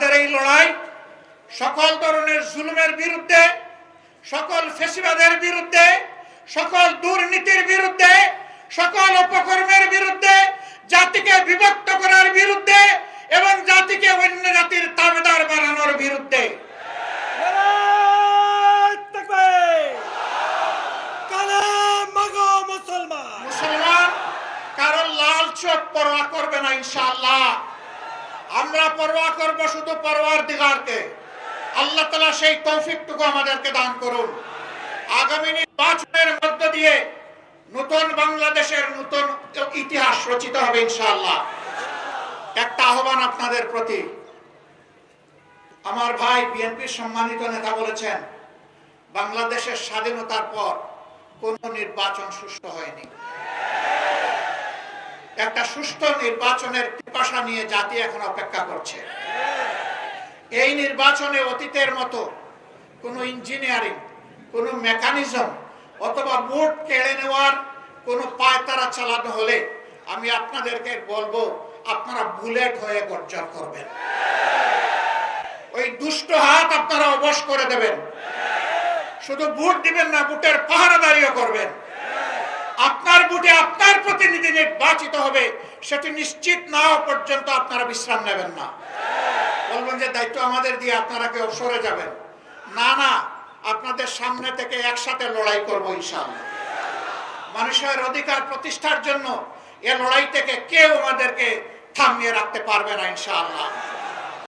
আমাদের এই লড়াই সকল ধরনের জুলুমের বিরুদ্ধে, সকল ফ্যাসিবাদের বিরুদ্ধে, সকল দুর্নীতির বিরুদ্ধে, সকল অপকর্মের বিরুদ্ধে, জাতিকে বিভক্ত করার বিরুদ্ধে এবং জাতিকে অন্য জাতির তাবেদার বানানোর বিরুদ্ধে। মুসলমান কারণ লাল চোখ পরোয়া করবে না ইনশাআল্লাহ। আমরা পরোয়া করব শুধু পরওয়ারদিগারকে। আল্লাহ তাআলা সেই তৌফিকটুকু আমাদেরকে দান করুন। আগামী নির্বাচনের মধ্য দিয়ে নতুন বাংলাদেশের নতুন ইতিহাস রচিত হবে ইনশাআল্লাহ। একটা আহ্বান আপনাদের প্রতি, আমার ভাই বিএনপির সম্মানিত নেতা বলেছেন বাংলাদেশের স্বাধীনতার পর কোন নির্বাচন সুষ্ঠু হয়নি। একটা সুষ্ঠু নির্বাচনের পিপাসা নিয়ে জাতি এখন অপেক্ষা করছে। এই নির্বাচনে অতীতের মতো কোন ইঞ্জিনিয়ারিং, কোন মেকানিজম অথবা ভোট কেড়ে নেওয়ার কোন পায়তারা চালানো হলে আমি আপনাদেরকে বলবো আপনারা বুলেট হয়ে গর্জন করবেন। ওই দুষ্ট হাত আপনারা অবশ করে দেবেন। শুধু ভোট দিবেন না, ভোটের পাহারাদারিও করবেন। আপনার ভোটে আপনার প্রতিনিধি নির্বাচিত হবে, সেটি নিশ্চিত না হওয়া পর্যন্ত আপনারা বিশ্রাম নেবেন না। বলবেন যে দায়িত্ব আমাদের দিয়ে আপনারা কেউ সরে যাবেন। না না, আপনাদের সামনে থেকে একসাথে লড়াই করব ইনশাআল্লাহ। মানুষের অধিকার প্রতিষ্ঠার জন্য এ লড়াই থেকে কেউ আমাদেরকে থামিয়ে রাখতে পারবে না ইনশাআল্লাহ।